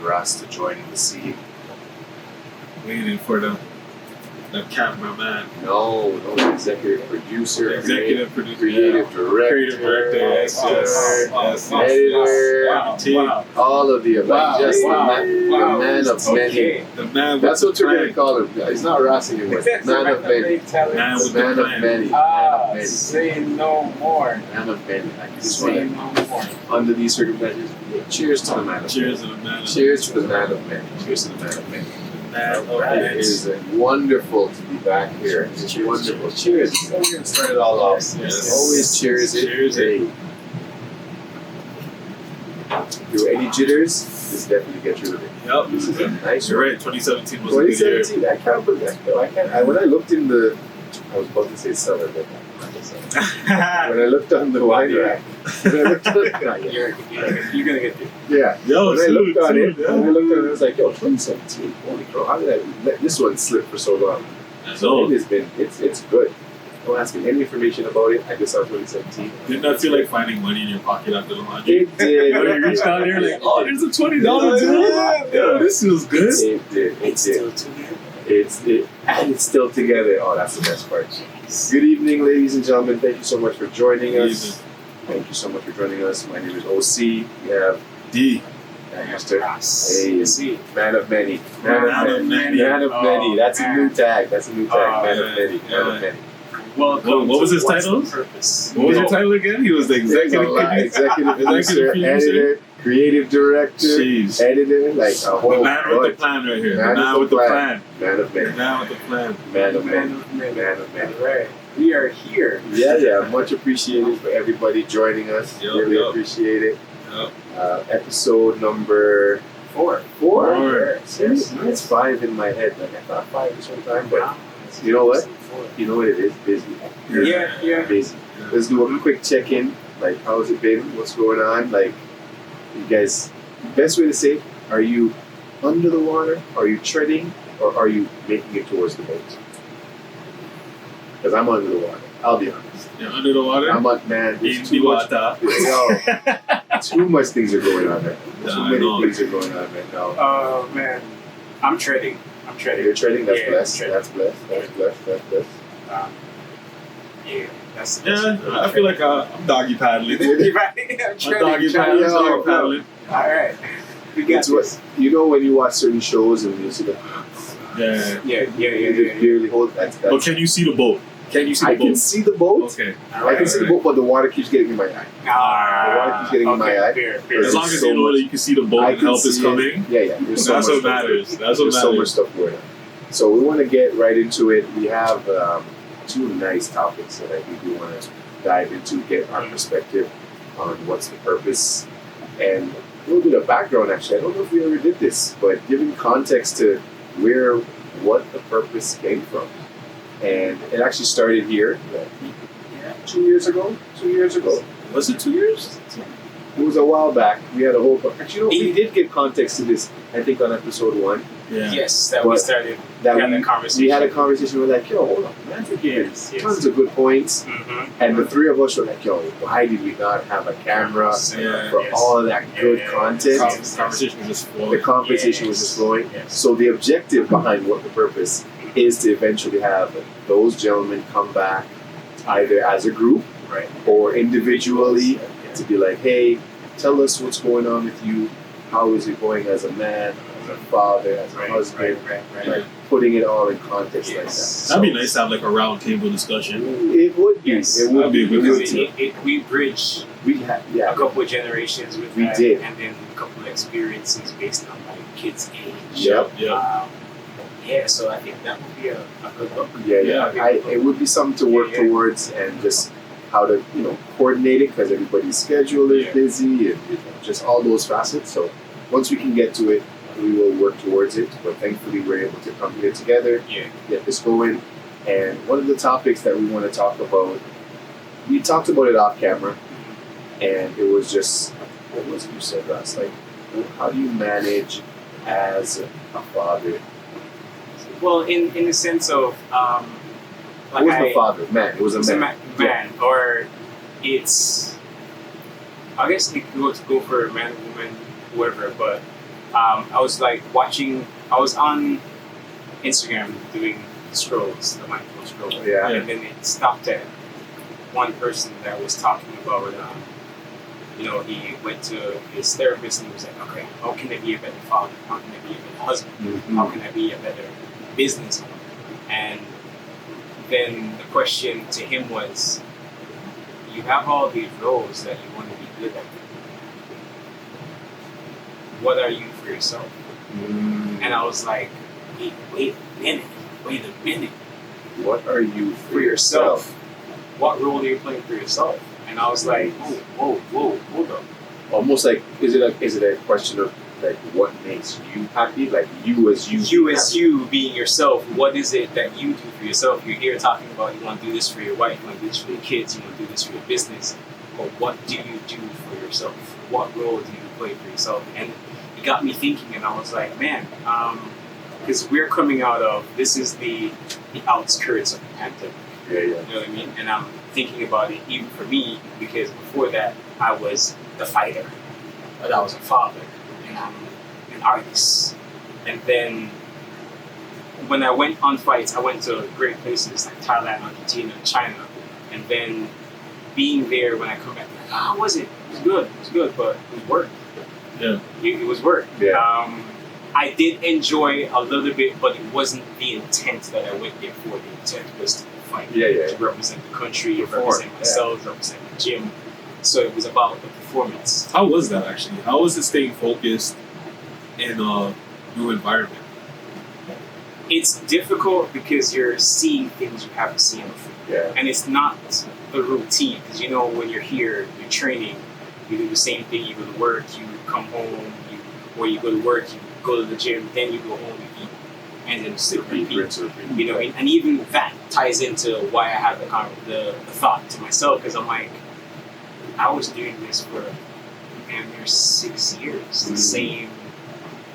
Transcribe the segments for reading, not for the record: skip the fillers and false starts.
Ross to join in the scene. Waiting for the cameraman. No, executive producer, Executive producer, creative director, creative director, yes, editor, all of the above. Just the man of many. The man. That's what you're gonna call him. He's not Ross anymore. Man of many. Man with the Man of plan. many. Say no more. Man of many. I just Say want no more. to, under these circumstances, cheers to the man of Cheers many. to the man. Cheers to the man of many. Cheers to the man of many. Man It is wonderful to be back here. It's wonderful. Cheers. We're going to start it all off. Yes. Always cheers it. Cheers it. Do any jitters? This definitely gets rid of it. Yep. This is a nice You're one. right. 2017 was a good year. 2017. I can't believe that. I can't. When I looked in the, I was about to say cellar, but not the cellar. When I looked on the wine rack, when I looked on, You're gonna get there. yeah. Yo, When I looked on it, yeah. when I looked on it, I was like, yo, 2017. Holy crow! How did I let this one slip for so long? So it has been. It's good. Don't ask me any information about it. I just saw 2017. Didn't that feel like finding money in your pocket after the laundry? It did. You reached out there like, oh, there's a $20 bill. Yo, this feels good. It did. It's still together. And it's still together. Oh, that's the best part. Good evening, ladies and gentlemen. Thank you so much for joining us. Thank you so much for joining us. My name is OC. We have D. Mr. Ross. Hey, See. Man of Many. Man of Many. Man of Many. That's a new tag. That's a new tag. Oh, Man yeah, of Many. Man of yeah. Many. Welcome. What was to his What's title? the Purpose? What was your title again? He was the executive Executive producer, producer. editor, creative director, Jeez. editor, like a The whole man with the bunch. plan right here. Man The man with the plan. Man of The Many. man with the plan. Man of Many. Man of Many. Man of Many. Right. We are here. Yeah, much appreciated for everybody joining us. Yup, really yup. appreciate it. Yup. Episode number Four. four. Yes. It's 5 in my head. Like I thought 5 this one time, but you know what? You know what it is? Busy. Yeah. Busy. Let's do a quick check-in. Like, how's it been? What's going on? Like, you guys, best way to say it, are you under the water? Are you treading? Or are you making it towards the boat? Because I'm under the water. I'll be honest. You're under the water? I'm like, man, In there's the too much. water. Yo, too much things are going on right now. Too I many know. things are going on right now. Oh man, I'm trading. You're trading? That's Yeah, blessed. trading. That's blessed. That's blessed. That's blessed. Yeah, that's. Yeah, I feel like I'm doggy paddling. I'm I'm trading. doggy paddling. Yo, Doggy paddling. All right. We got It's this. what, you know when you watch certain shows and you see the Yeah. Yeah. you just barely hold that. But can you see the boat? Can you see the I can boat? see the boat. Okay. I can see the boat, but the water keeps getting in my eye. The water keeps getting in my eye. Fair. As There's long as so you know much- that you can see the boat I and can help is see coming, it. Yeah. There's so that's much what stuff. matters. That's what There's so much matters. stuff going on. So we want to get right into it. We have 2 nice topics that I think we want to dive into, get our perspective on what's the purpose, and a little bit of background. Actually, I don't know if we ever did this, but giving context to what the purpose came from, and it actually started here. 2 years ago. Was it 2 years? It was a while back. We had a whole. Actually, no, we did give context to this. I think on episode 1. Yeah. Yes, that we But started. That We had a conversation. We had a conversation. We're like, yo, hold on, man. Yes. Tons of good points. Mm-hmm. And the 3 of us were like, yo, why did we not have a camera Yeah, for yes. all of that good Yeah, content? yes. The conversation was just The flowing. conversation was just flowing. Yes. So the objective behind what the purpose is to eventually have those gentlemen come back either as a group Right. or individually to be like, hey, tell us what's going on with you. How is it going as a man, as a father, as a husband? Right. Like putting it all in context like that. Yes. That'd be nice to have like a round table discussion. It would be. Yes. It would That'd be a good Because we bridge We had, yeah. a couple of generations with We that, did. and then a couple of experiences based on like kids' age. Yep. Yeah. Yeah, so I think that would be a good look. Yeah. It would be something to work Yeah. towards, and just how to coordinate it, because everybody's schedule is Yeah. busy, and just all those facets. So once we can get to it, we will work towards it. But thankfully, we're able to come here together, Yeah. get this going. And one of the topics that we want to talk about, we talked about it off camera, and it was just, what was it you said, Ross? Like, how do you manage as a father? Well, in the sense of It wasn't a father, man. It was a man. man, or it's. I guess it could go for man, woman, whoever, but I was like watching. I was on Instagram doing scrolls, the mindful scroll, Yeah. and then it stopped at one person that was talking about. He went to his therapist and he was like, okay, how can I be a better father? How can I be a better husband? Mhm. How can I be a better business owner? And then the question to him was, you have all these roles that you want to be good at. What are you for yourself? Mm. And I was like, wait a minute. What are you For yourself. What role are you playing for yourself? And I was like, whoa, hold up. Almost like, is it a question of like what makes you happy? Like you as you. You as you being yourself, what is it that you do for yourself? You're here talking about you want to do this for your wife, you want to do this for your kids, you want to do this for your business. But what do you do for yourself? What role do you play for yourself? And it got me thinking, and I was like, man, because we're coming out of, this is the outskirts of the pandemic. Yeah. You know what I mean? And I'm thinking about it even for me, because before that, I was the fighter, but I was a father, and I'm an artist. And then when I went on fights, I went to great places like Thailand, Argentina, China. And then being there, when I come back, like, how was it? It was good, but it was work. Yeah. It was work. Yeah. I did enjoy a little bit, but it wasn't the intent that I went there for. The intent was to fight, to represent the country, represent myself, represent the gym. So it was about the performance. How was that actually? How was it staying focused in a new environment? It's difficult because you're seeing things you haven't seen before. Yeah. And it's not the routine, because when you're here, you're training, you do the same thing. You go to work, you come home, or you go to work, you go to the gym, then you go home, you eat, and then still repeat. And even that ties into why I had the thought to myself, because I'm like, I was doing this for there's 6 years, the same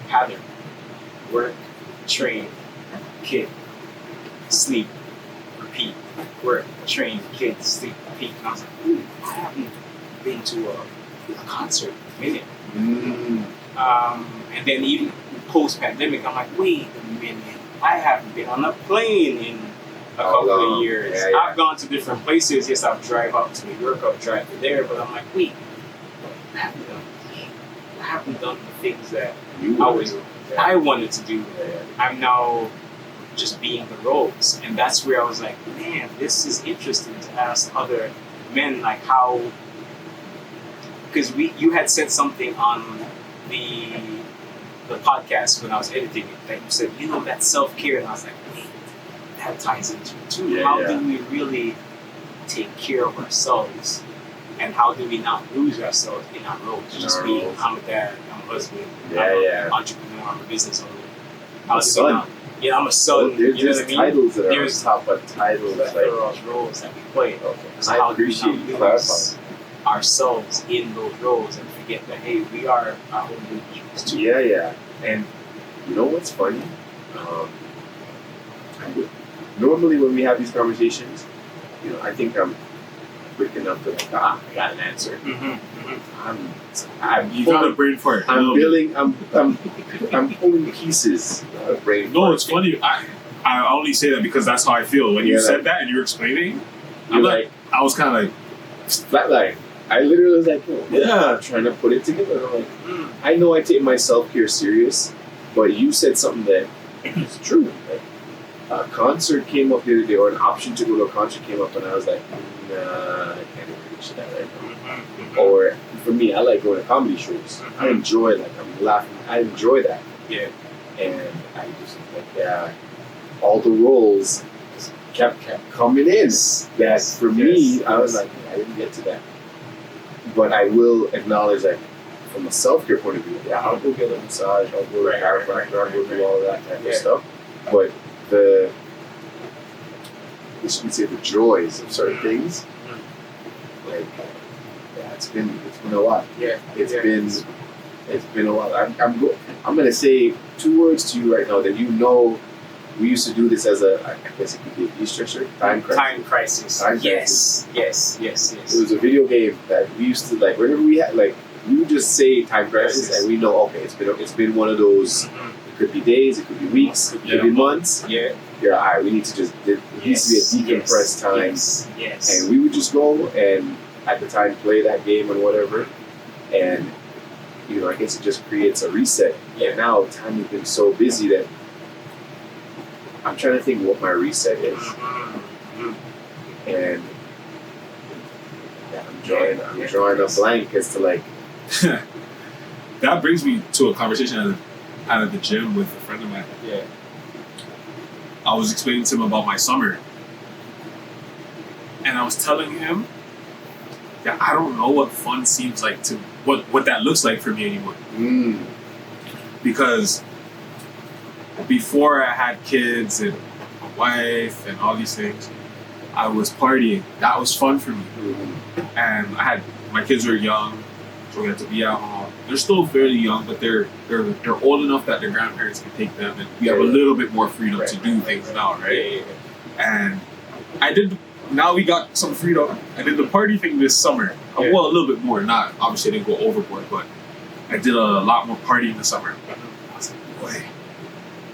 pattern: work, train, kid, sleep, repeat, work, train, kid, sleep, repeat. And I was like, I haven't been to a concert in a minute. And then even post-pandemic, I'm like, wait a minute, I haven't been on a plane in a couple of years. Yeah. I've gone to different places. Yes, I'll drive out to New York, I'll drive to there, but I'm like, wait, I haven't done the things that I wanted to do. I'm now just being the roles. And that's where I was like, man, this is interesting to ask other men, like how, because you had said something on the podcast when I was editing it, that you said, that's self-care, and I was like, wait, that ties into it too. How do we really take care of ourselves, and how do we not lose ourselves in our roles? Just being, I'm a dad, I'm a husband, I'm an entrepreneur, I'm a business owner. I'm a son. I'm a son. There's you know what I mean? titles that There's are top of titles. those roles that we play. Okay. So I how appreciate do we you not clarifying. lose ourselves in those roles and forget that, hey, we are our own individuals too. Yeah. And you know what's funny? Normally when we have these conversations, I think I'm quick enough to like, I got an answer. You got a brain fart. I'm pulling pieces of brain fart. No, it's funny. I only say that because that's how I feel. When you said that and you were explaining, I was kind of like flatline. I literally was like, yeah, I'm trying to put it together. I'm like, I know I take myself here serious, but you said something that is true. Like, a concert came up the other day, or an option to go to a concert came up, and I was like, nah, I can't even reach that right now. Or for me, I like going to comedy shows. I enjoy I'm laughing. I enjoy that. Yeah. And I just all the roles kept coming in. That for me, I was like, I didn't get to that. But I will acknowledge that from a self-care point of view, I'll go get a massage, I'll go to a chiropractor, I'll go do all of that type of stuff. But the joys of certain things, like, it's been a lot. Yeah. It's been a lot. I'm gonna say 2 words to you right now that we used to do this as I guess it could be a de-stressor. Time crisis. Yes. It was a video game that we used to whenever we would just say time presses, and we know, okay, it's been one of those. It could be days, it could be weeks, it could be months. Yeah. You're all right. We need to just. There needs to be a decompress time, Yes. and we would just go and at the time play that game and whatever, and I guess it just creates a reset. And now time has been so busy that I'm trying to think what my reset is, and I'm drawing a blank as to like. That brings me to a conversation out of the gym with a friend of mine. Yeah. I was explaining to him about my summer, and I was telling him that I don't know what fun seems like to what that looks like for me anymore. Because before I had kids and a wife and all these things, I was partying. That was fun for me. And my kids were young, so we had to be at home. They're still fairly young, but they're old enough that their grandparents can take them, and we have a little bit more freedom to do things now, right? And now we got some freedom. I did the party thing this summer. Well, a little bit more. Not obviously I didn't go overboard, but I did a lot more partying this summer. I was like, boy,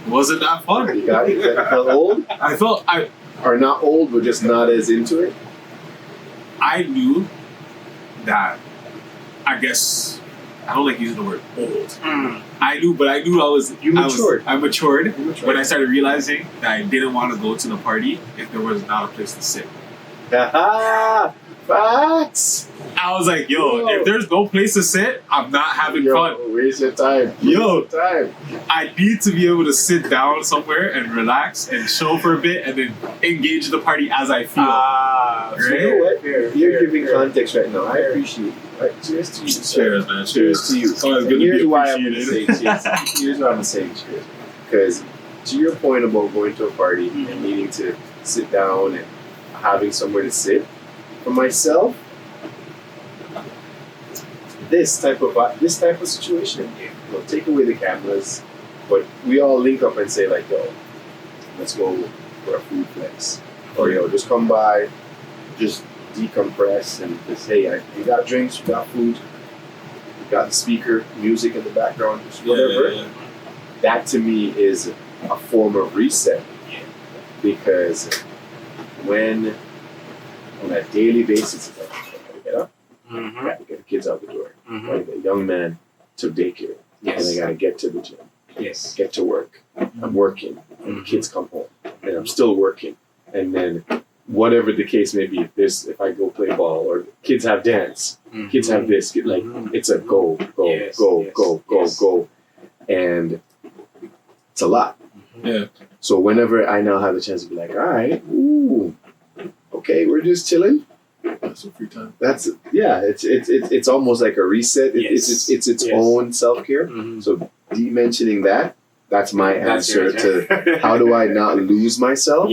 wasn't that fun? You felt old? Or not old, but just not as into it? I knew that, I guess, I don't like using the word old. I knew I matured when I started realizing that I didn't want to go to the party if there was not a place to sit. Facts! I was like, if there's no place to sit, I'm not having fun. Waste your time. I need to be able to sit down somewhere and relax and chill for a bit and then engage the party as I feel. Right? So you know what? You're giving context right now. I appreciate it. Right? Cheers to you. Cheers, man. Cheers to you. Here's why I'm going to say cheers. Here's why I'm saying cheers. Because to your point about going to a party and needing to sit down and having somewhere to sit, for myself, this type of situation, take away the cameras, but we all link up and say like, let's go for a food flex, or just come by, just decompress and just hey, you got drinks, you got food, you got the speaker, music in the background, just whatever. Yeah. That to me is a form of reset, because when on a daily basis, I gotta get up, I gotta get the kids out the door, I gotta get a young man to daycare, and I gotta get to the gym, get to work. I'm working, and the kids come home, and I'm still working, and then whatever the case may be, if I go play ball or kids have dance, kids have this, it's a go, and it's a lot. Yeah. So whenever I now have the chance to be like, all right, okay, we're just chilling. That's some free time. It's almost like a reset. It's its own self-care. So mentioning that's my answer to how do I not lose myself?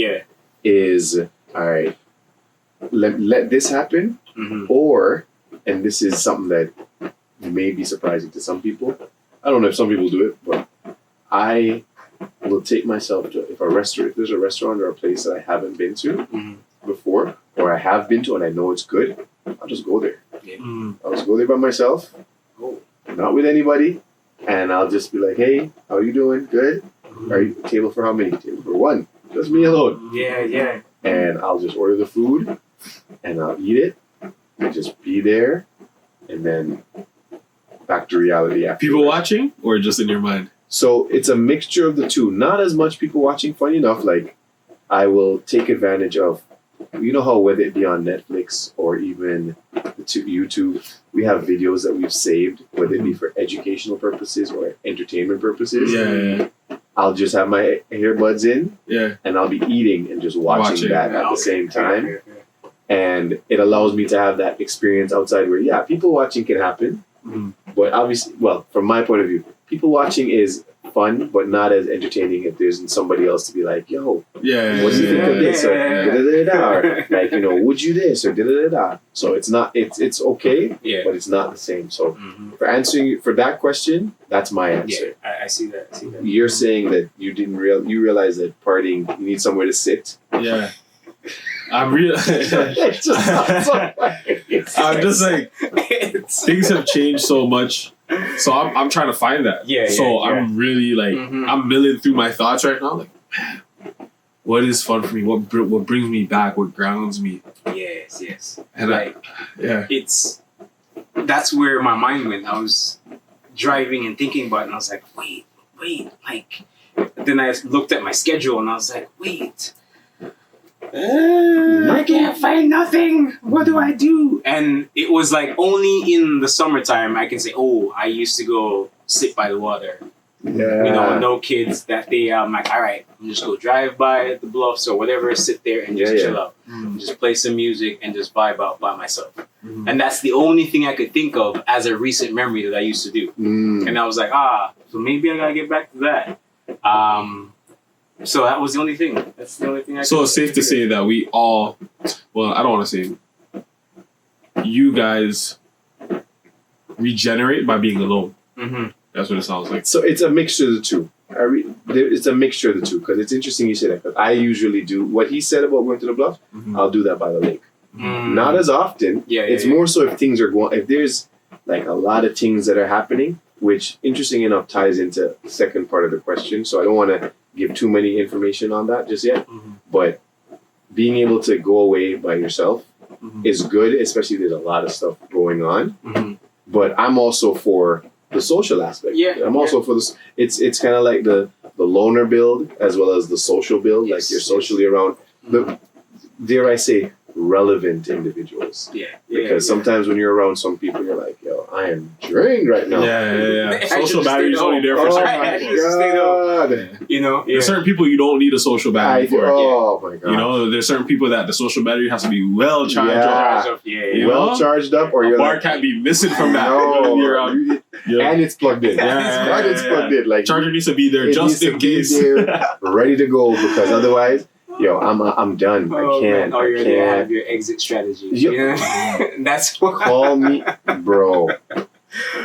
Is all right. Let this happen, or, and this is something that may be surprising to some people. I don't know if some people do it, but I will take myself to if there's a restaurant or a place that I haven't been to before, or I have been to and I know it's good, I'll just go there. I'll just go there by myself, not with anybody, and I'll just be like, hey, how are you doing? Good? Are you table for how many? Table for one. Just me alone. Yeah. And I'll just order the food, and I'll eat it, and just be there, and then back to reality after. People watching, or just in your mind? So it's a mixture of the two. Not as much people watching, funny enough, like I will take advantage of, how whether it be on Netflix or even YouTube, we have videos that we've saved, whether it be for educational purposes or entertainment purposes. Yeah. I'll just have my earbuds in, and I'll be eating and just watching that at the same time. And it allows me to have that experience outside where, people watching can happen. But obviously, from my point of view, people watching is fun, but not as entertaining if there isn't somebody else to be like, what do you think of this? Or da-da-da-da, or would you this? Or da-da-da-da. So it's not, it's okay, but it's not the same. So for answering, for that question, that's my answer. Yeah, I see that. You're saying that you you realize that partying, you need somewhere to sit. Yeah. I'm real. It's just not so funny. I'm just like, It's- things have changed so much. So I'm trying to find that. Yeah, So yeah. I'm really like, Mhm. I'm milling through my thoughts right now. Like, man, what is fun for me? What brings me back? What grounds me? Yes. And That's where my mind went. I was driving and thinking about it, and I was like, wait, like. Then I looked at my schedule, and I was like, wait. I can't find nothing. What do I do? And it was like only in the summertime I can say, oh, I used to go sit by the water. Yeah. No kids that day. I'm like, all right, I'm just go drive by the bluffs or whatever, sit there and just chill out. Just play some music and just vibe out by myself. And that's the only thing I could think of as a recent memory that I used to do. And I was like, so maybe I gotta get back to that. So that was the only thing. That's the only thing I could So it's safe to say that we all, well, I don't want to say, you guys regenerate by being alone. That's what it sounds like. So it's a mixture of the two. It's a mixture of the two because it's interesting you say that because I usually do what he said about going to the bluff. I'll do that by the lake. Not as often. It's more so if things are if there's like a lot of things that are happening, which interesting enough ties into the second part of the question. So I don't want to give too many information on that just yet. But being able to go away by yourself is good, especially if there's a lot of stuff going on. But I'm also for the social aspect. I'm also for this. It's kind of like the loner build as well as the social build. Like you're socially around the, dare I say, relevant individuals. Because sometimes when you're around some people, you're like, yo, I am drained right now. Social battery is only there for certain God. You know, there's certain people you don't need a social battery for. Oh my God. You know, there's certain people that the social battery has to be well charged up. Well charged up, or your bar can't be missing from that. And it's plugged in. And it's plugged in. Like charger needs to be there just in case, ready to go. Because otherwise, yo, I'm done. I can't. Oh, you I can't. have your exit strategy. You know? That's what. Call me, bro.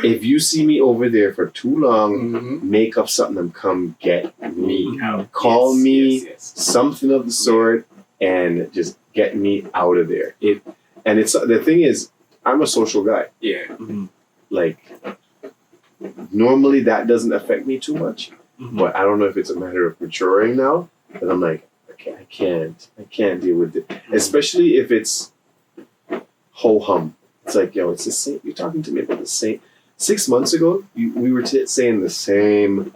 If you see me over there for too long, make up something and come get me. Call me something of the sort and just get me out of there. And it's the thing is, I'm a social guy. Like normally that doesn't affect me too much, but I don't know if it's a matter of maturing now. But I'm like, okay, I can't deal with it, especially if it's ho hum. It's like, yo, it's the same. You're talking to me about the same. 6 months ago, we were saying the same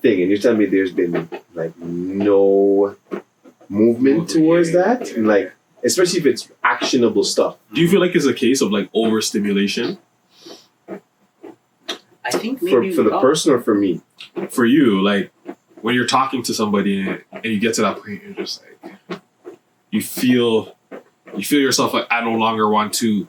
thing, and you're telling me there's been like no movement towards that, and like, especially if it's actionable stuff. Do you feel like it's a case of like overstimulation? I think maybe for the person or for me. For you, like when you're talking to somebody and you get to that point, you're just like, you feel yourself like, I no longer want to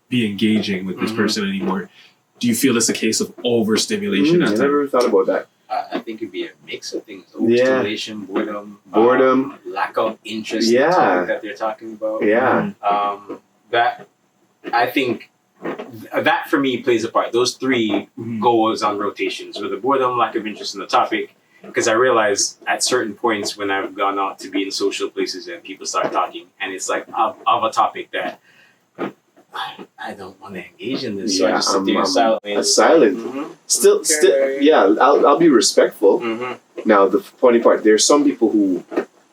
be engaging with this person anymore. Do you feel it's a case of overstimulation? I never thought about that. I think it'd be a mix of things: overstimulation, boredom, lack of interest in the topic that they're talking about. That I think that for me plays a part. Those three goes on rotations with the boredom, lack of interest in the topic. Because I realize at certain points when I've gone out to be in social places and people start talking, and it's like of a topic that I don't want to engage in this, so I just sit there silently. Still, I'll be respectful. Now, the funny part, there's some people who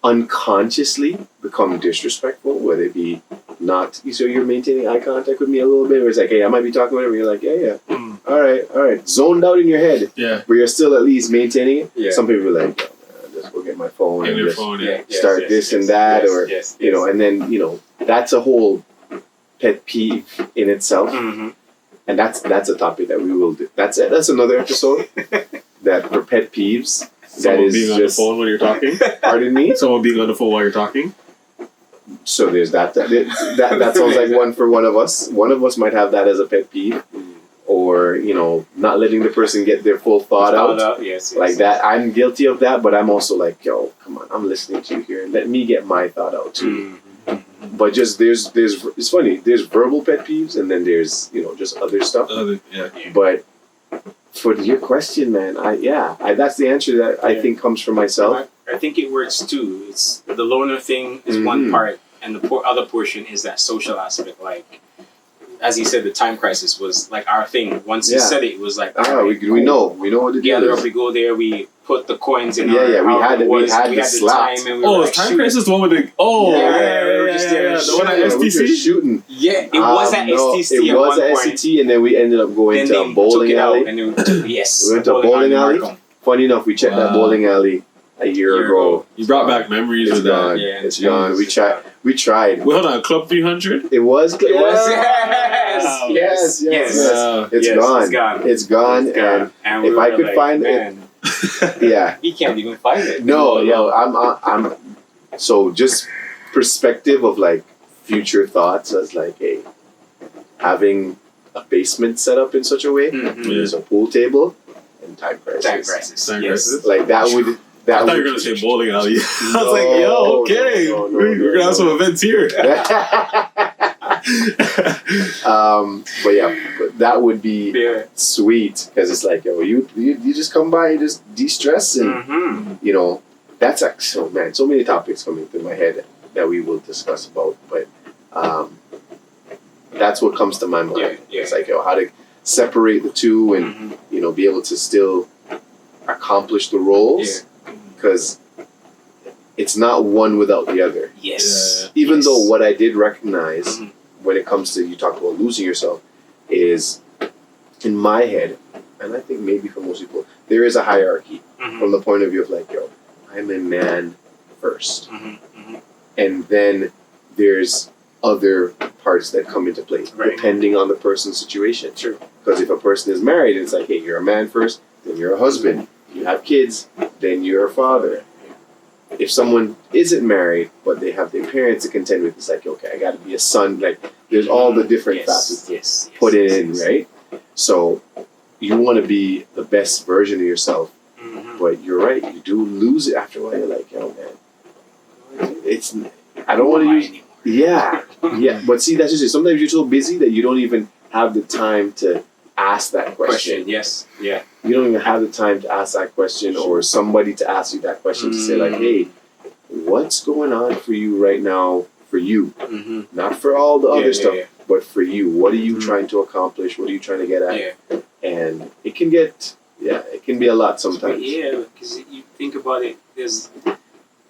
unconsciously become disrespectful, whether it be not, so you're maintaining eye contact with me a little bit, where it's like, hey, I might be talking with him, and you're like, all right, zoned out in your head, but you're still at least maintaining it. Some people are like, oh, man, just go get my phone and just start this and that, or, you know, and then, you know, that's a whole pet peeve in itself. And that's a topic that we will do. That's it. That's another episode that for pet peeves. Someone that is being on the phone when you're talking. Pardon me? Someone being on the phone while you're talking. So there's that. That sounds like one for one of us. One of us might have that as a pet peeve. Or, you know, not letting the person get their full thought out. Like that. I'm guilty of that, but I'm also like, yo, come on, I'm listening to you here. Let me get my thought out too. But just there's it's funny, there's verbal pet peeves and then there's, you know, just other stuff. But for your question, man, that's the answer that I think comes from myself. I think it works too. It's the loner thing is one part, and the other portion is that social aspect. Like as you said, the time crisis was like our thing. Once you said it was like, we know what to do. Gather up, we go there, we put the coins in. We had the slot. Time, and we were time crisis, the one with the we were just there the one at we were STC. shooting. Yeah, it was at STC. It was at STC, and then we ended up going to a bowling alley. And yes, We went to a bowling alley. Funny enough, we checked that bowling alley a year ago. You brought back memories It's of that. gone. Yeah, It's gone. We tried. Well, hold on, Club 300. It was. Yes. It's gone. It's gone. And if I could find it, yeah, he can't even find it. No, I'm. So just perspective of like future thoughts as like having a basement set up in such a way. There's a pool table and time crisis. Yes. Like that would. I thought you were gonna say bowling alley. I was like, yo, okay, we're gonna have some events here. But that would be sweet because it's like, yo, you just come by and just de-stress and that's actually, man, so many topics coming through my head that we will discuss about, but that's what comes to my mind. It's like, yo, how to separate the two and be able to still accomplish the roles because it's not one without the other. Yes. Even though what I did recognize when it comes to, you talk about losing yourself, is in my head, and I think maybe for most people, there is a hierarchy from the point of view of like, yo, I'm a man first. And then there's other parts that come into play, depending on the person's situation. True. Because if a person is married, it's like, hey, you're a man first, then you're a husband. You have kids, then you're a father. If someone isn't married, but they have their parents to contend with, it's like, okay, I got to be a son. Like, there's all the different facets put in, right? So you want to be the best version of yourself, but you're right. You do lose it after a while. You're like, yo, man, I don't want to use. Yeah. But see, that's just it. Sometimes you're so busy that you don't even have the time to ask that question. Yes. Yeah. You don't even have the time to ask that question or somebody to ask you that question to say like, hey, what's going on for you right now for you? Not for all the other stuff, but for you. What are you trying to accomplish? What are you trying to get at? And it can be a lot sometimes. Yeah, because you think about it, there's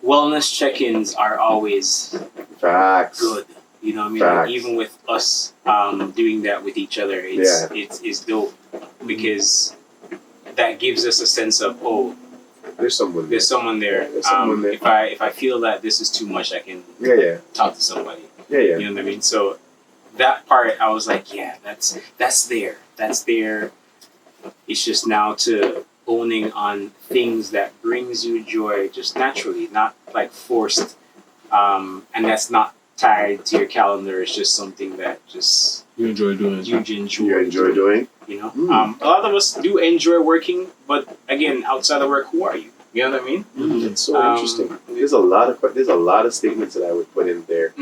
wellness check-ins are always Facts. good. You know what I mean? Like, even with us doing that with each other, it's dope because that gives us a sense of, there's someone there. If I feel that this is too much, I can talk to somebody. You know what I mean? So that part, I was like, that's there. It's just now to owning on things that brings you joy just naturally, not like forced, and that's not tied to your calendar. It's just something that just you enjoy doing. You enjoy doing. You know, a lot of us do enjoy working, but again, outside of work, who are you? You know what I mean? It's so interesting. There's a lot of statements that I would put in there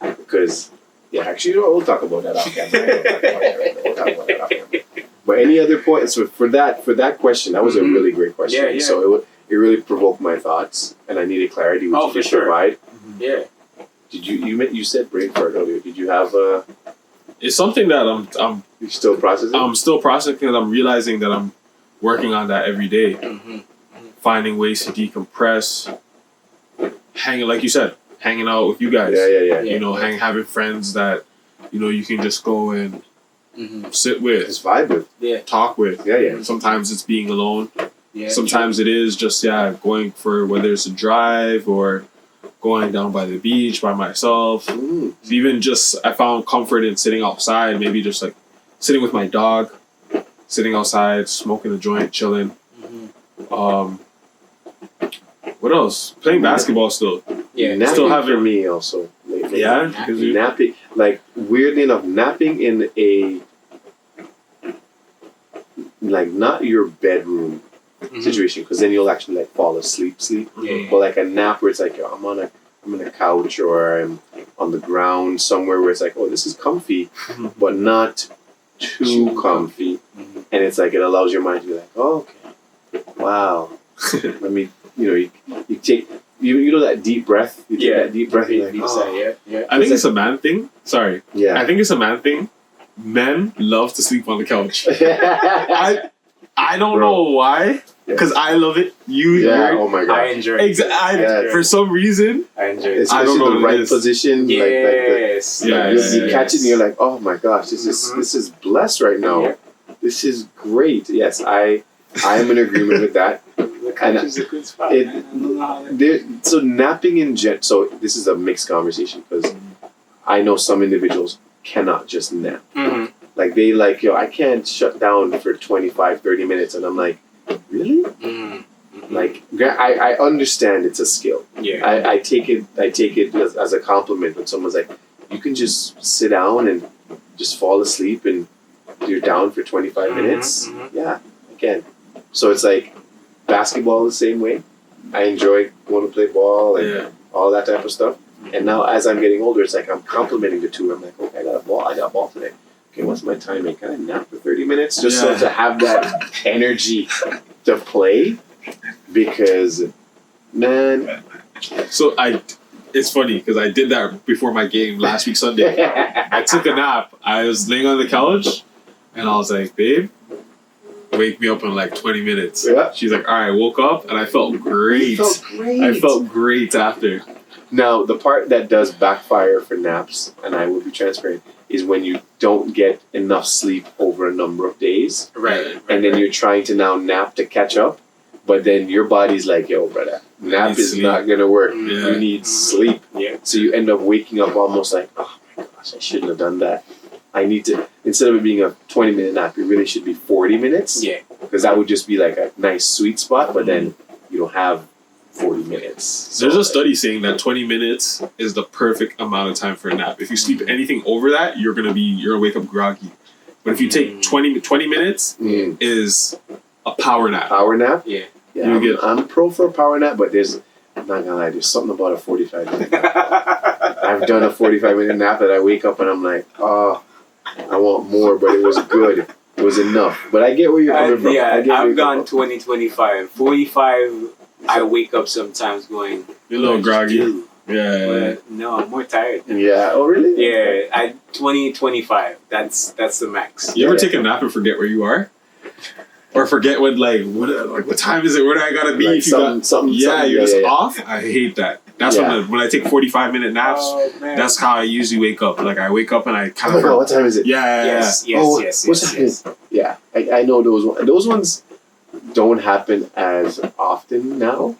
because actually, we'll talk about that off camera. But any other points for that question? That was a really great question. So it really provoked my thoughts, and I needed clarity, which you can provide. Did you said brain fart earlier? Did you have a? It's something that I'm You're still processing. I'm still processing, and I'm realizing that I'm working on that every day. Finding ways to decompress, hanging, like you said, hanging out with you guys. You know, having friends that you can just go and sit with, just vibe with, talk with. Sometimes it's being alone. Sometimes it is just going for whether it's a drive or going down by the beach by myself. Even just I found comfort in sitting outside, maybe just like sitting with my dog, sitting outside, smoking a joint, chilling. What else? Playing basketball still. Napping still having for me also. Lately. Napping. Like weirdly enough, napping in a like not your bedroom situation, because then you'll actually like fall asleep. But like a nap where it's like, I'm on a couch or I'm on the ground somewhere where it's like, this is comfy, but not too comfy, and it's like it allows your mind to be like, okay, wow. Let me, you take you know that deep breath. You take that deep breath. You're like, I think it's a man thing. Sorry. Yeah. I think it's a man thing. Men love to sleep on the couch. I don't know why. Because I love it. Oh my god. I enjoy it. For some reason, I enjoy it. Especially I don't know the right position. Yes. You catch it and you're like, oh my gosh, this is blessed right now. Yeah. This is great. Yes, I am in agreement with that. The couch is a good spot. So napping in so this is a mixed conversation because I know some individuals cannot just nap. Mm-hmm. Like they I can't shut down for 25, 30 minutes, and I'm like, really? Mm-hmm. Like I understand it's a skill. Yeah. I take it as a compliment when someone's like, you can just sit down and just fall asleep and you're down for 25 minutes. Mm-hmm. Yeah, I can. So it's like basketball the same way. I enjoy going to play ball and all that type of stuff. And now as I'm getting older, it's like I'm complementing the two. I'm like, okay, I got a ball today. Okay, what's my timing? Can I nap for 30 minutes just so to have that energy to play? Because, man. So it's funny because I did that before my game last week Sunday. I took a nap. I was laying on the couch and I was like, babe, wake me up in like 20 minutes. Yeah. She's like, all right, woke up and I felt great. I felt great after. Now, the part that does backfire for naps, and I will be transparent, is when you don't get enough sleep over a number of days. Right. And then you're trying to now nap to catch up, but then your body's like, yo, brother, nap is not going to work. Yeah. You need sleep. Yeah. So you end up waking up almost like, oh my gosh, I shouldn't have done that. I need to, instead of it being a 20-minute nap, it really should be 40 minutes. Yeah. Because that would just be like a nice sweet spot, but then you don't have 40 minutes. So there's a study saying that 20 minutes is the perfect amount of time for a nap. If you sleep anything over that, you're gonna wake up groggy. But if you take 20 minutes is a power nap. Power nap? Yeah. I'm pro for a power nap, but I'm not gonna lie, there's something about a 45-minute nap. I've done a 45-minute nap that I wake up and I'm like, oh, I want more, but it was good. It was enough. But I get where you're coming from. Yeah, I've gone 20, 25. 45, I wake up sometimes going, you're a little groggy. Yeah. But no, I'm more tired. Yeah. Oh, really? Yeah. 20, 25. That's the max. You ever take a nap and forget where you are? Or forget what time is it? Where do I gotta be? Like if you you're just off. I hate that. That's when I take 45-minute naps. Oh, that's how I usually wake up. Like I wake up and I kind of. Oh, what time is it? Yes. What's happening? Yeah, I know those ones. Those ones don't happen as often now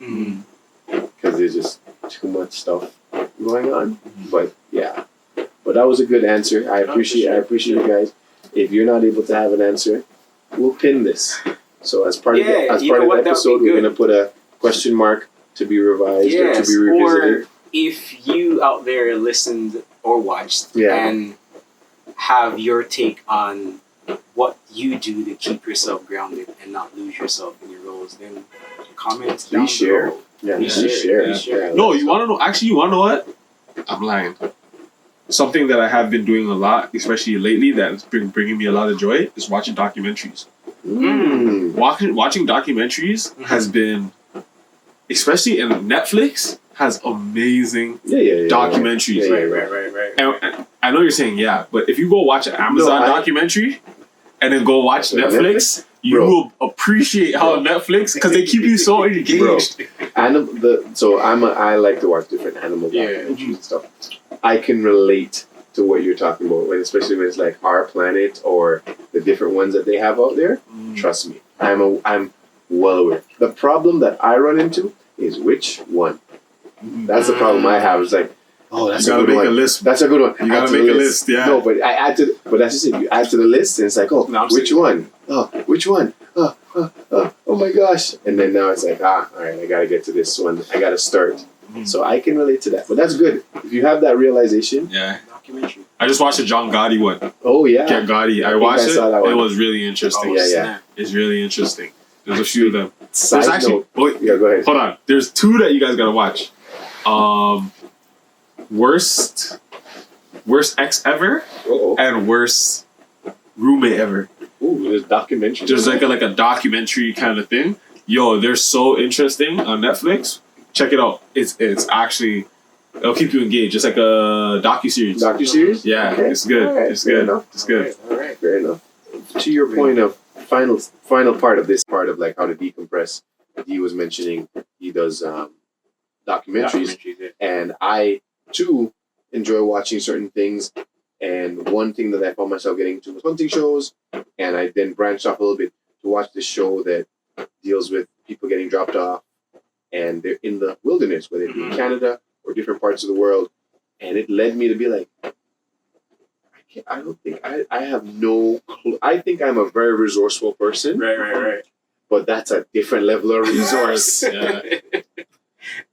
because there's just too much stuff going on. But that was a good answer. I appreciate you guys. If you're not able to have an answer, we'll pin this. So as part of the episode, we're gonna put a question mark to be revised or to be revisited. Or if you out there listened or watched and have your take on what you do to keep yourself grounded and not lose yourself in your roles, then comment down below. Yeah, please share. No, you want to know? Actually, you want to know what? I'm lying. Something that I have been doing a lot, especially lately, that's been bringing me a lot of joy, is watching documentaries. Watching documentaries has been, especially in Netflix, has amazing documentaries. Right. And I know you're saying but if you go watch an Amazon documentary and then go watch Netflix, you will appreciate how Netflix, because they keep you so engaged. I like to watch different animal documentaries and stuff. I can relate to what you're talking about, especially when it's like Our Planet or the different ones that they have out there. Trust me, I'm well aware. The problem that I run into is which one. That's the problem I have. It's like, oh, that's a good one. That's a good one. You gotta make a list. Yeah. No, but that's just it. You add to the list, and it's like, which one? Oh, which one? Oh my gosh! And then now it's like, all right, I gotta get to this one. I gotta start. So I can relate to that. But that's good. If you have that realization. Yeah. Documentary. I just watched a John Gotti one. Oh, yeah. Get Gotti. I watched it. It was really interesting. It's really interesting. There's a few of them. There's actually... go ahead. Hold on. There's two that you guys gotta watch. Worst ex ever and worst roommate ever. Ooh, there's documentaries. There's like a documentary kind of thing. Yo, they're so interesting on Netflix. check it out. It's actually it'll keep you engaged. It's like a docuseries. Docuseries? Yeah, Okay. it's good. All right, It's fair good. enough. It's good. All right. Fair enough. To your point of final part of this part of like how to decompress, he was mentioning he does documentaries, Yeah. and I too enjoy watching certain things. And one thing that I found myself getting into was hunting shows, and I then branched off a little bit to watch this show that deals with people getting dropped off, and they're in the wilderness, whether it be in Canada or different parts of the world, and it led me to be like, I don't think I have no clue. I think I'm a very resourceful person, Right. but that's a different level of resource. Yeah.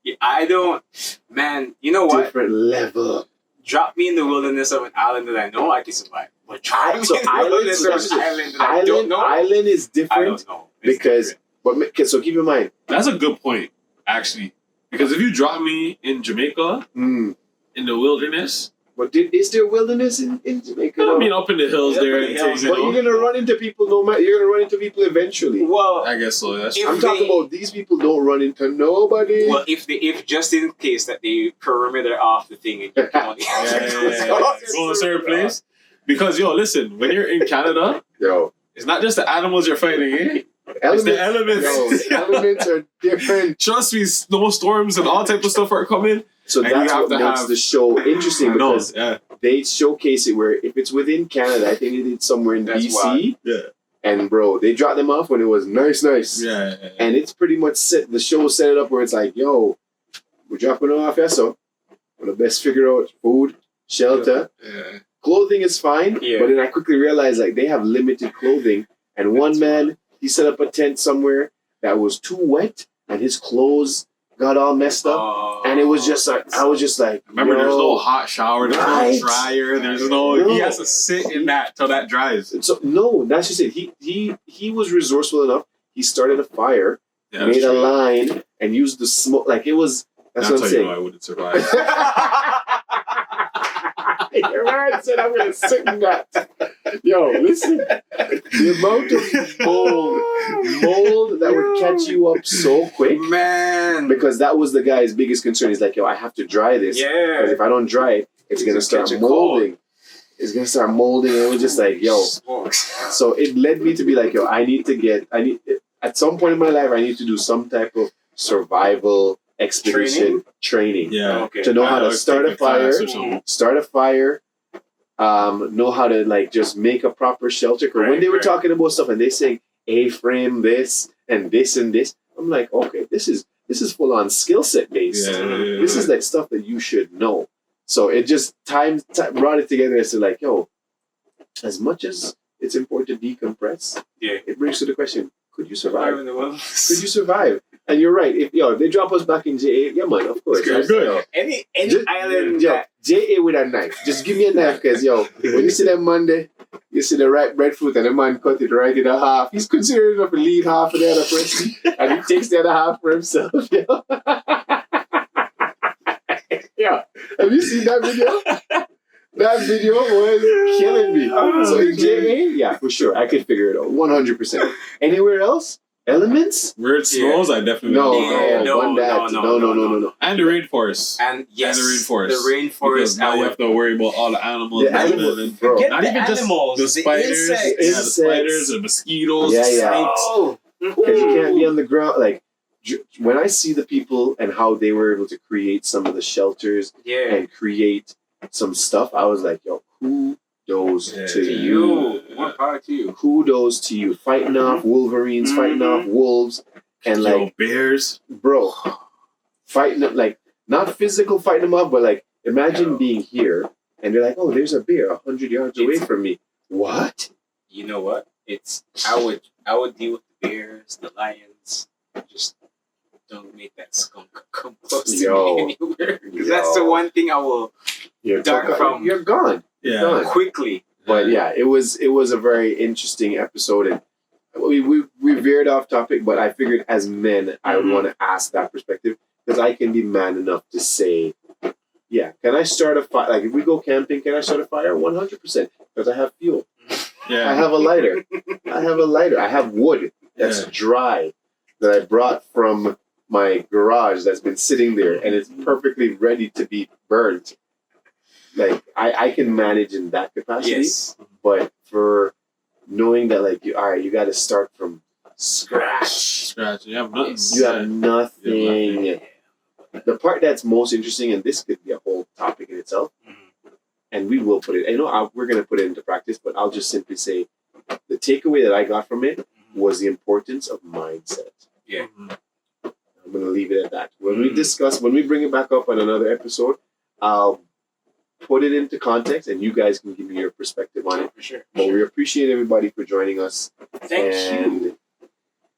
Yeah, I don't, man. You know what? Different level. Drop me in the wilderness of an island that I know I can survive. But drop me in the wilderness of an island that I don't know. Island is I different don't know. It's because, different. but so keep in mind, That's a good point, actually. Because if you drop me in Jamaica in the wilderness, but is there wilderness in Jamaica? I mean, up in the hills Yeah, there, up in and the hills, things, But you're gonna run into people no matter. You're gonna run into people eventually. Well, I guess so. That's If I'm talking they- about these people don't run into nobody. well, if just in case that they perimeter off the thing and you can only yeah. Go to a certain place. Because listen, when you're in Canada, Yo, it's not just the animals you're fighting, eh? It's the elements. Yo, elements are different. Trust me, snowstorms and all type of stuff are coming. So And you that's have what to makes have- the show interesting I know. because Yeah. they showcase it where if it's within Canada, I think they did somewhere in That's BC. wild. Yeah. And bro, they dropped them off when it was nice. Yeah. And it's pretty much set. The show set it up where it's like, yo, we're dropping them off, yeah, so we're the best figure out food, shelter, Yeah. clothing is fine. Yeah. But then I quickly realized like they have limited clothing, and one man he set up a tent somewhere that was too wet, and his clothes got all messed up. And it was just like I was just like, Remember, there's no hot shower, there's Right. no dryer, there's no. No. He has to sit in that till that dries. So no, that's just it. He was resourceful enough. He started a fire, Yeah, made that's a true. line, and used the smoke. Like it was. That's what I'm how you saying. know I wouldn't survive. Your man said I'm gonna sit in that. Yo, listen. The amount of mold that would catch you up so quick. Man. Because that was the guy's biggest concern. He's like, yo, I have to dry this. Yeah. Because if I don't dry it, it's gonna start catch a molding. It's gonna start molding. And it was just like, yo. So it led me to be like, yo, at some point in my life, I need to do some type of survival expedition training. Yeah. Okay. To know how to Like start take a fire, class or something. know how to like just make a proper shelter. 'Cause when they were Right. talking about stuff and they saying A-frame this and this and this, I'm like, okay, this is full on skill set based. Yeah. This is like stuff that you should know. So it just brought it together as to like, yo, as much as it's important to decompress, Yeah. it brings to the question, could you survive? in the wilderness. Could you survive? And you're right. If they drop us back in JA, yeah, man, of course. It's good. Any Just- island yo, that JA with a knife. Just give me a knife, because when you see them Monday, you see the right breadfruit and the man cut it right in half. He's considerate enough to leave half for the other person, and he takes the other half for himself. Yeah. Have you seen that video? That video was killing me. So in JA, yeah, for sure, I could figure it out, 100%. Anywhere else? Elements? Where it snows, I definitely No, wouldn't go. no. And the rainforest. and yes, And the rainforest. The rainforest. Because now you have to worry about all the animals. The living animals, in- bro. Forget Not the even just animals, the spiders, insects. yeah, the Insects. spiders, the mosquitoes, Yeah, the yeah. snakes. Oh. Because you can't be on the ground. Like, when I see the people and how they were able to create some of the shelters Yeah. and create some stuff, I was like, yo, kudos Yeah. to To you. you. More power to you. Kudos to you. Fighting off wolverines, fighting off wolves, and Yo, like, bears. bro, fighting them, like, not physical fighting them off, but like, imagine Yo. being here and they're like, oh, there's a bear 100 yards away from me. What? You know what? I would deal with the bears, the lions. Just don't make that skunk come close to Yo. me anywhere. Because that's the one thing I will You're Dark from- You're gone. Yeah. Done. quickly. But yeah, it was a very interesting episode, and we veered off topic. But I figured as men, I would want to ask that perspective because I can be man enough to say, yeah, can I start a fire? Like if we go camping, can I start a fire? 100% because I have fuel. Yeah. I have a lighter. I have wood that's Yeah. dry that I brought from my garage that's been sitting there and it's perfectly ready to be burnt. Like I can manage in that capacity. Yes. But for knowing that like you got to start from scratch. Scratch. You have nothing. You have nothing. The part that's most interesting, and this could be a whole topic in itself, and we will put it. We're going to put it into practice, but I'll just simply say the takeaway that I got from it was the importance of mindset. Yeah. I'm going to leave it at that. When we bring it back up on another episode, I'll put it into context, and you guys can give me your perspective on it. For sure. But we appreciate everybody for joining us. Thank you.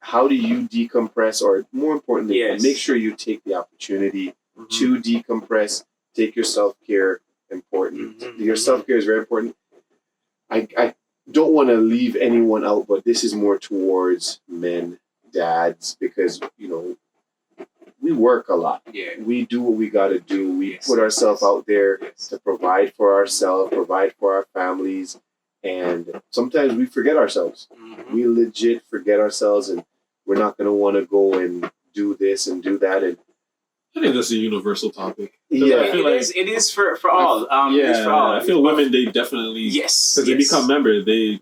How do you decompress, or more importantly, Yes. make sure you take the opportunity to decompress, take your self-care important. Your self-care is very important. I don't want to leave anyone out, but this is more towards men, dads, because, we work a lot. Yeah. We do what we got to do. We Yes. put ourselves out there Yes. to provide for ourselves, provide for our families, and sometimes we forget ourselves. We legit forget ourselves, and we're not going to want to go and do this and do that. And I think that's a universal topic. yeah, I feel like it is for all. It is for all. I feel women, they definitely, Yes. because they become members, they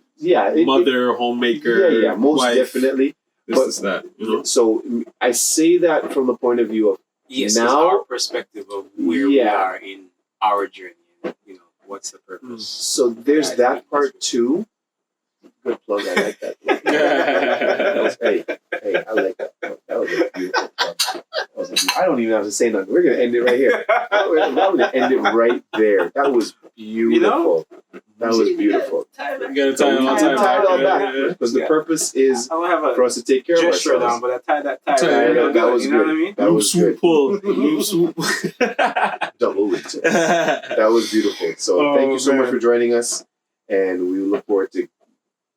mother, homemaker, yeah, most wife, definitely. this, that, So I say that from the point of view of Yes, now, it's our perspective of where we are in our journey. What's the purpose? so there's Yeah, I that think part that's too. Good plug. I like that. Hey, I like that. That was a beautiful plug. I don't even have to say nothing. We're gonna end it right here. I'm gonna end it right there. That was beautiful. That was beautiful. You gotta So we tie tied all back because the purpose is I don't have a for us to take care of gesture ourselves. down, but I tied that tie. Tie real it that good, was you know good. what I mean? That was good. pull. Loop swoop. Double it. That was beautiful. So thank you so much for joining us, and we look forward to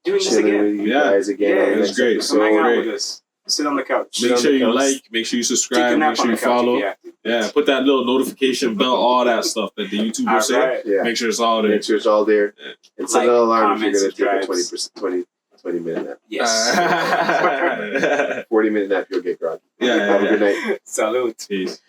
Doing this chilling again. with you guys again. Yeah, on the it was next great. episode. Come hang out great. with us. Sit on the couch. Make on sure the you couch. like, make sure you Take a subscribe, nap make sure on you the couch if follow. you have to. Yeah, put that little notification bell, all that stuff that the YouTubers say. All right. Yeah. Make sure it's all there. Make sure it's all there. And set Like, an alarm if you're comment, going to take a subscribes. 20 minute nap. Yes. 40-minute nap, you'll get groggy. Yeah. Have a good night. Salute. Peace.